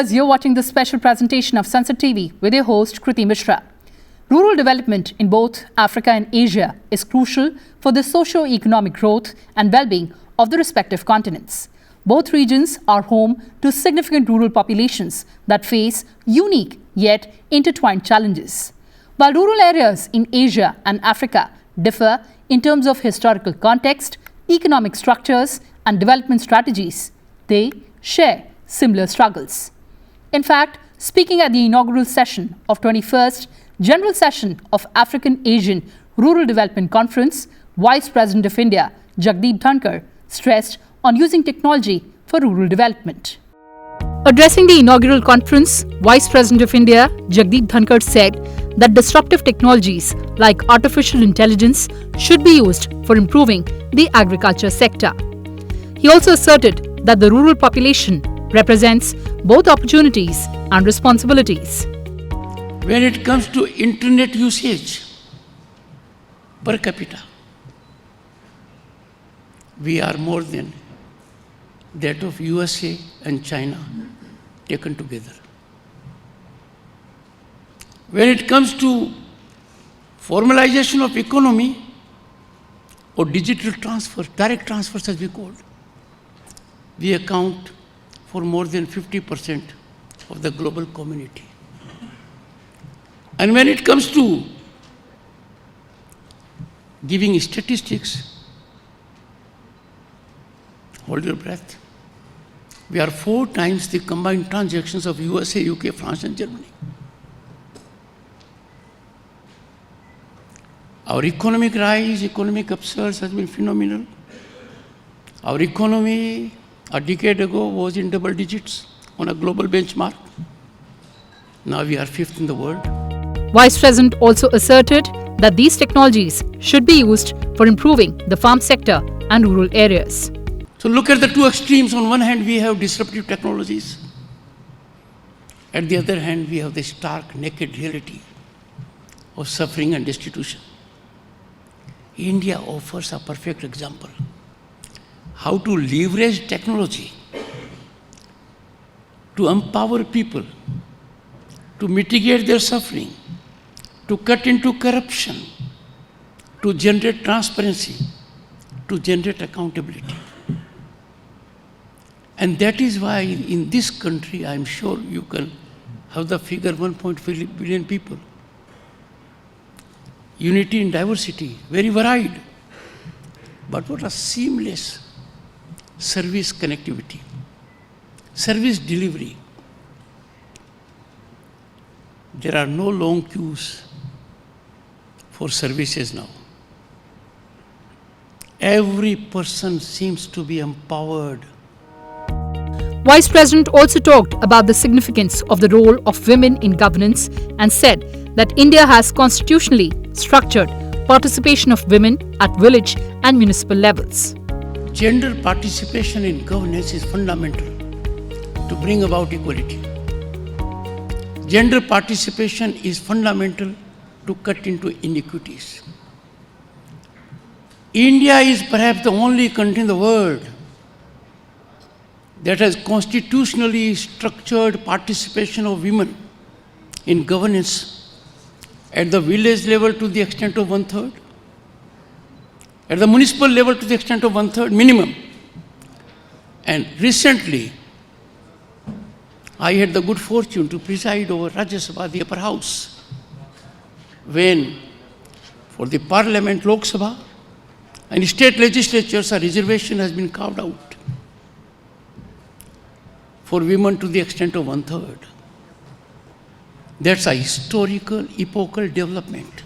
viewers, you're watching this special presentation of Sunset TV with your host Kriti Mishra. Rural development in both Africa and Asia is crucial for the socio-economic growth and well-being of the respective continents. Both regions are home to significant rural populations that face unique yet intertwined challenges. While rural areas in Asia and Africa differ in terms of historical context, economic structures, and development strategies, they share similar struggles. In fact, speaking at the inaugural session of 21st General Session of African Asian Rural Development Conference, Vice President of India, Jagdeep Dhankar, stressed on using technology for rural development. Addressing the inaugural conference, Vice President of India, Jagdeep Dhankar said that disruptive technologies like artificial intelligence should be used for improving the agriculture sector. He also asserted that the rural population represents both opportunities and responsibilities. When it comes to internet usage per capita, we are more than that of USA and China taken together. When it comes to formalization of economy or digital transfer, direct transfers as we call, we account for more than 50% of the global community. And when it comes to giving statistics, hold your breath. We are 4 times the combined transactions of USA, UK, France and Germany. Our economic rise, economic upsurge has been phenomenal. Our economy a decade ago was in double digits on a global benchmark. Now we are 5th in the world. Vice President also asserted that these technologies should be used for improving the farm sector and rural areas. So look at the two extremes. On one hand, we have disruptive technologies. At the other hand, we have the stark, naked reality of suffering and destitution. India offers a perfect example how to leverage technology to empower people, to mitigate their suffering, to cut into corruption, to generate transparency, to generate accountability. And that is why in this country, I am sure you can have the figure 1.5 billion people. Unity in diversity, very varied. But what a seamless service connectivity, service delivery. There are no long queues for services now. Every person seems to be empowered. Vice President also talked about the significance of the role of women in governance and said that India has constitutionally structured participation of women at village and municipal levels. Gender participation in governance is fundamental to bring about equality. Gender participation is fundamental to cut into inequities. India is perhaps the only country in the world that has constitutionally structured participation of women in governance at the village level to the extent of 1/3, at the municipal level to the extent of 1/3 minimum. And recently, I had the good fortune to preside over Rajya Sabha, the upper house, when for the parliament, Lok Sabha, and state legislatures, a reservation has been carved out for women to the extent of 1/3. That's a historical, epochal development.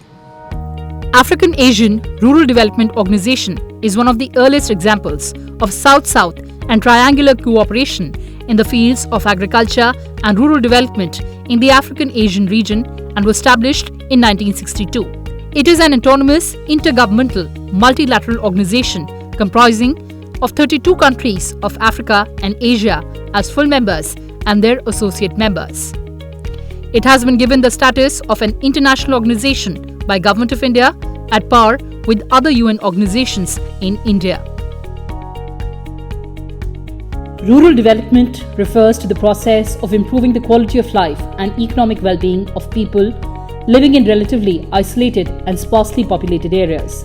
African Asian Rural Development Organization is one of the earliest examples of South-South and triangular cooperation in the fields of agriculture and rural development in the African Asian region and was established in 1962. It is an autonomous, intergovernmental, multilateral organization comprising of 32 countries of Africa and Asia as full members and their associate members. It has been given the status of an international organization by Government of India at par with other UN organizations in India. Rural development refers to the process of improving the quality of life and economic well-being of people living in relatively isolated and sparsely populated areas.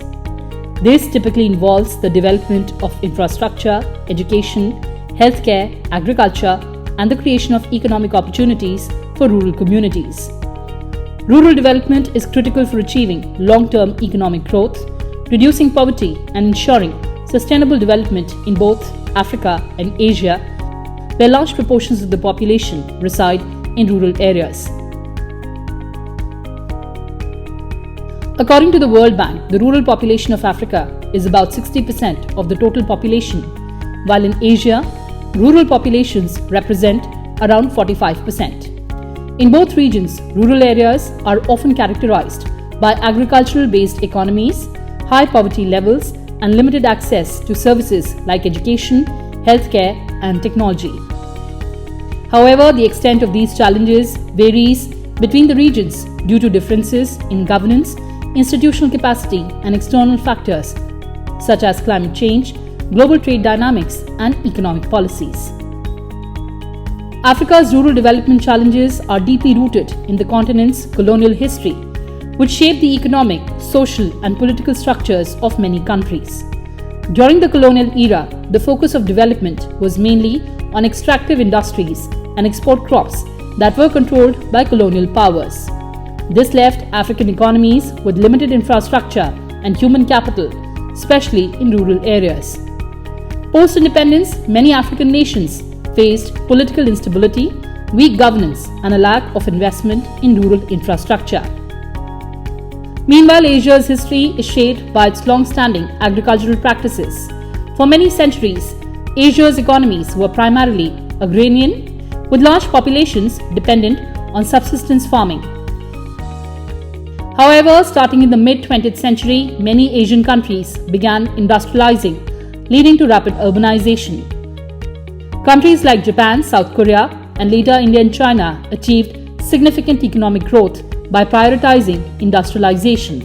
This typically involves the development of infrastructure, education, healthcare, agriculture, and the creation of economic opportunities for rural communities. Rural development is critical for achieving long-term economic growth, reducing poverty, and ensuring sustainable development in both Africa and Asia, where large proportions of the population reside in rural areas. According to the World Bank, the rural population of Africa is about 60% of the total population, while in Asia, rural populations represent around 45%. In both regions, rural areas are often characterized by agricultural-based economies, high poverty levels, and limited access to services like education, healthcare, and technology. However, the extent of these challenges varies between the regions due to differences in governance, institutional capacity, and external factors such as climate change, global trade dynamics, and economic policies. Africa's rural development challenges are deeply rooted in the continent's colonial history, which shaped the economic, social, and political structures of many countries. During the colonial era, the focus of development was mainly on extractive industries and export crops that were controlled by colonial powers. This left African economies with limited infrastructure and human capital, especially in rural areas. Post-independence, many African nations faced political instability, weak governance, and a lack of investment in rural infrastructure. Meanwhile, Asia's history is shaped by its long-standing agricultural practices. For many centuries, Asia's economies were primarily agrarian, with large populations dependent on subsistence farming. However, starting in the mid-20th century, many Asian countries began industrializing, leading to rapid urbanization. Countries like Japan, South Korea, and later India and China achieved significant economic growth by prioritizing industrialization.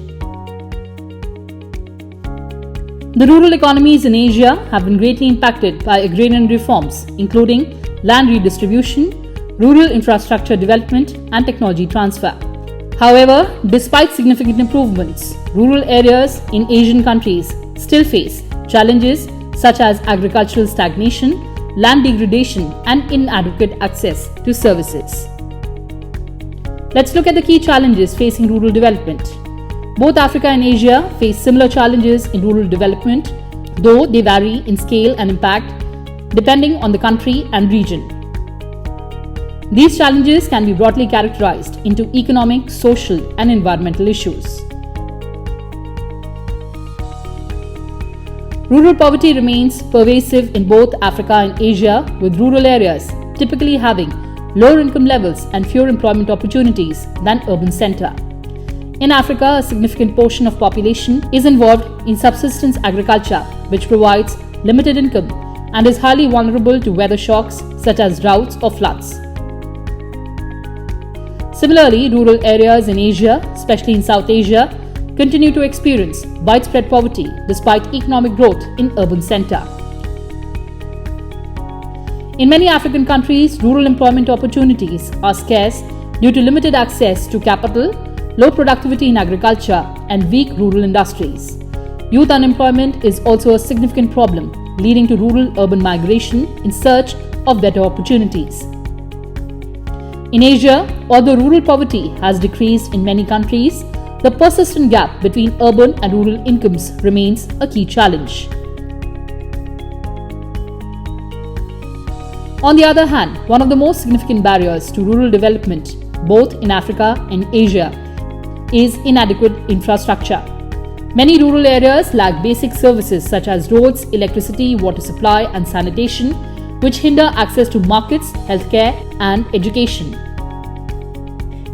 The rural economies in Asia have been greatly impacted by agrarian reforms, including land redistribution, rural infrastructure development, and technology transfer. However, despite significant improvements, rural areas in Asian countries still face challenges such as agricultural stagnation, land degradation, and inadequate access to services. Let's look at the key challenges facing rural development. Both Africa and Asia face similar challenges in rural development, though they vary in scale and impact depending on the country and region. These challenges can be broadly characterized into economic, social, and environmental issues. Rural poverty remains pervasive in both Africa and Asia, with rural areas typically having lower income levels and fewer employment opportunities than urban centers. In Africa, a significant portion of population is involved in subsistence agriculture, which provides limited income and is highly vulnerable to weather shocks such as droughts or floods. Similarly, rural areas in Asia, especially in South Asia, continue to experience widespread poverty despite economic growth in urban centers. In many African countries, rural employment opportunities are scarce due to limited access to capital, low productivity in agriculture, and weak rural industries. Youth unemployment is also a significant problem, leading to rural-urban migration in search of better opportunities. In Asia, although rural poverty has decreased in many countries, the persistent gap between urban and rural incomes remains a key challenge. On the other hand, one of the most significant barriers to rural development, both in Africa and Asia, is inadequate infrastructure. Many rural areas lack basic services such as roads, electricity, water supply, and sanitation, which hinder access to markets, healthcare, and education.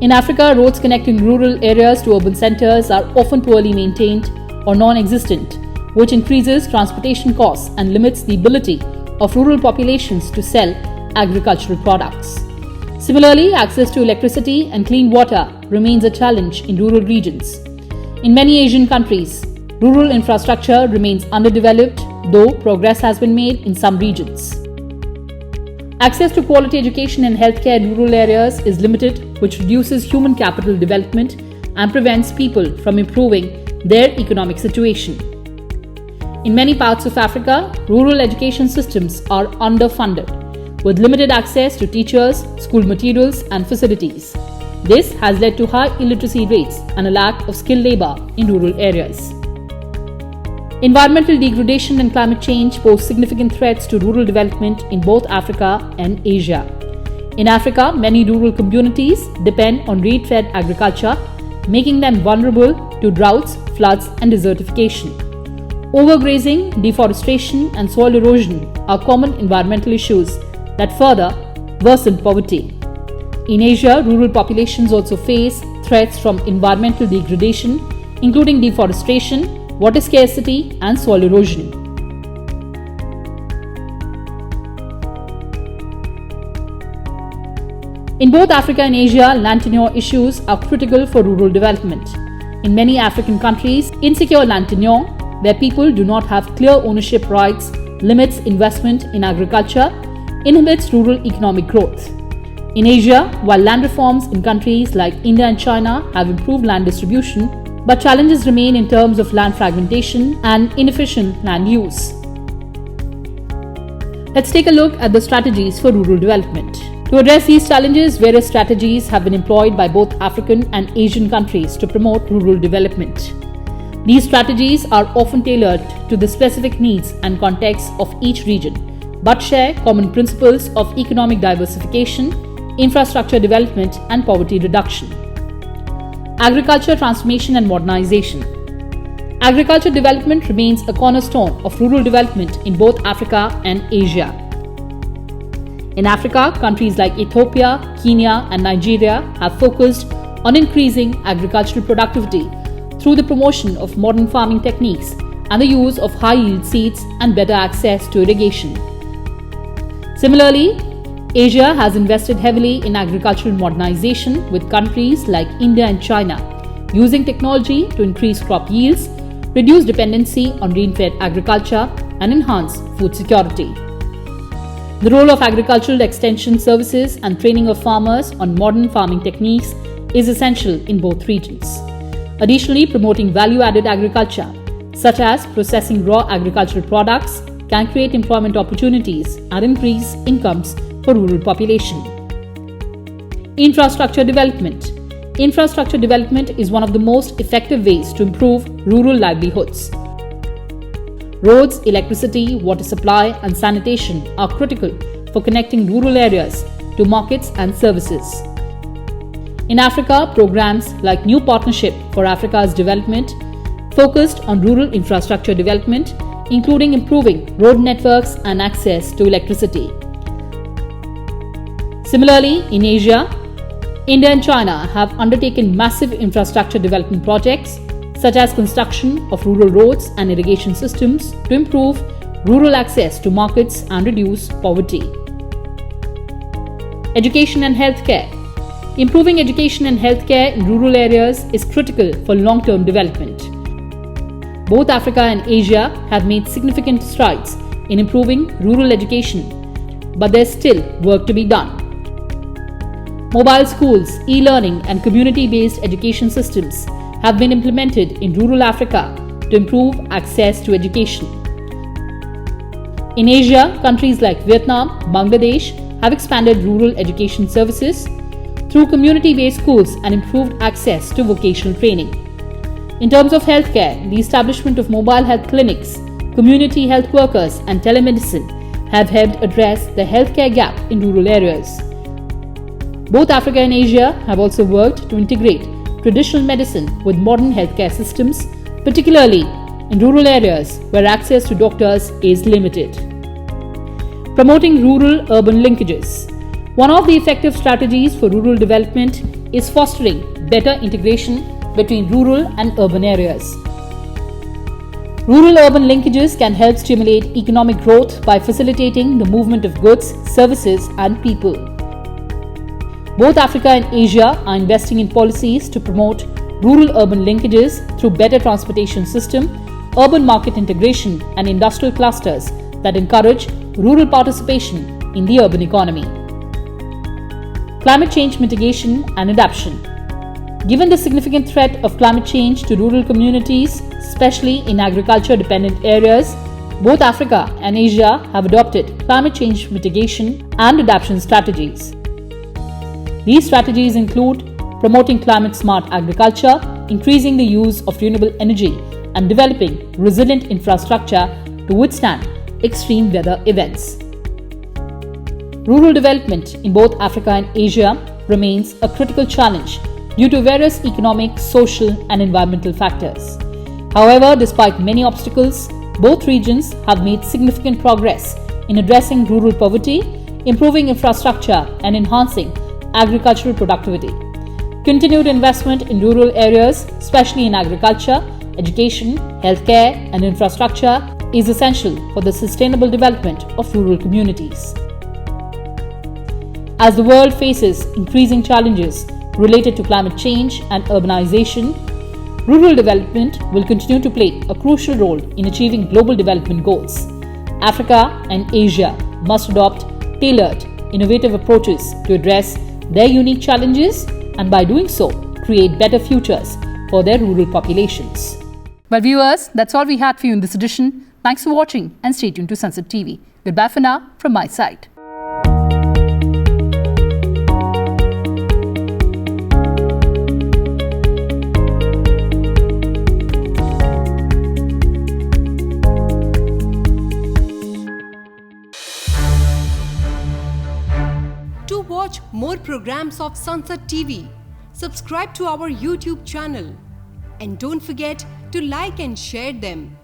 In Africa, roads connecting rural areas to urban centers are often poorly maintained or non-existent, which increases transportation costs and limits the ability of rural populations to sell agricultural products. Similarly, access to electricity and clean water remains a challenge in rural regions. In many Asian countries, rural infrastructure remains underdeveloped, though progress has been made in some regions. Access to quality education and healthcare in rural areas is limited, which reduces human capital development and prevents people from improving their economic situation. In many parts of Africa, rural education systems are underfunded, with limited access to teachers, school materials, and facilities. This has led to high illiteracy rates and a lack of skilled labor in rural areas. Environmental degradation and climate change pose significant threats to rural development in both Africa and Asia. In Africa, many rural communities depend on reed-fed agriculture, making them vulnerable to droughts, floods, and desertification. Overgrazing, deforestation, and soil erosion are common environmental issues that further worsen poverty. In Asia, rural populations also face threats from environmental degradation, including deforestation, water scarcity, and soil erosion. In both Africa and Asia, land tenure issues are critical for rural development. In many African countries, insecure land tenure, where people do not have clear ownership rights, limits investment in agriculture, inhibits rural economic growth. In Asia, while land reforms in countries like India and China have improved land distribution, but challenges remain in terms of land fragmentation and inefficient land use. Let's take a look at the strategies for rural development. To address these challenges, various strategies have been employed by both African and Asian countries to promote rural development. These strategies are often tailored to the specific needs and context of each region, but share common principles of economic diversification, infrastructure development, and poverty reduction. Agriculture transformation and modernization. Agriculture development remains a cornerstone of rural development in both Africa and Asia. In Africa, countries like Ethiopia, Kenya, and Nigeria have focused on increasing agricultural productivity through the promotion of modern farming techniques and the use of high-yield seeds and better access to irrigation. Similarly, Asia has invested heavily in agricultural modernization with countries like India and China, using technology to increase crop yields, reduce dependency on rain-fed agriculture, and enhance food security. The role of agricultural extension services and training of farmers on modern farming techniques is essential in both regions. Additionally, promoting value-added agriculture, such as processing raw agricultural products, can create employment opportunities and increase incomes for rural population. Infrastructure development. Infrastructure development is one of the most effective ways to improve rural livelihoods. Roads, electricity, water supply, and sanitation are critical for connecting rural areas to markets and services. In Africa, programs like New Partnership for Africa's Development focused on rural infrastructure development, including improving road networks and access to electricity. Similarly, in Asia, India and China have undertaken massive infrastructure development projects, such as construction of rural roads and irrigation systems to improve rural access to markets and reduce poverty. Education and healthcare. Improving education and healthcare in rural areas is critical for long-term development. Both Africa and Asia have made significant strides in improving rural education, but there's still work to be done. Mobile schools, e-learning, and community-based education systems have been implemented in rural Africa to improve access to education. In Asia, countries like Vietnam, Bangladesh have expanded rural education services through community-based schools and improved access to vocational training. In terms of healthcare, the establishment of mobile health clinics, community health workers, and telemedicine have helped address the healthcare gap in rural areas. Both Africa and Asia have also worked to integrate traditional medicine with modern healthcare systems, particularly in rural areas where access to doctors is limited. Promoting rural-urban linkages. One of the effective strategies for rural development is fostering better integration between rural and urban areas. Rural-urban linkages can help stimulate economic growth by facilitating the movement of goods, services, and people. Both Africa and Asia are investing in policies to promote rural-urban linkages through better transportation system, urban market integration, and industrial clusters that encourage rural participation in the urban economy. Climate change mitigation and adaptation. Given the significant threat of climate change to rural communities, especially in agriculture-dependent areas, both Africa and Asia have adopted climate change mitigation and adaptation strategies. These strategies include promoting climate-smart agriculture, increasing the use of renewable energy, and developing resilient infrastructure to withstand extreme weather events. Rural development in both Africa and Asia remains a critical challenge due to various economic, social, and environmental factors. However, despite many obstacles, both regions have made significant progress in addressing rural poverty, improving infrastructure, and enhancing agricultural productivity. Continued investment in rural areas, especially in agriculture, education, healthcare, and infrastructure, is essential for the sustainable development of rural communities. As the world faces increasing challenges related to climate change and urbanization, rural development will continue to play a crucial role in achieving global development goals. Africa and Asia must adopt tailored, innovative approaches to address their unique challenges and by doing so, create better futures for their rural populations. Well, viewers, that's all we had for you in this edition. Thanks for watching and stay tuned to Sunset TV. Goodbye for now from my side. To watch more programs of Sunset TV, subscribe to our YouTube channel and don't forget to like and share them.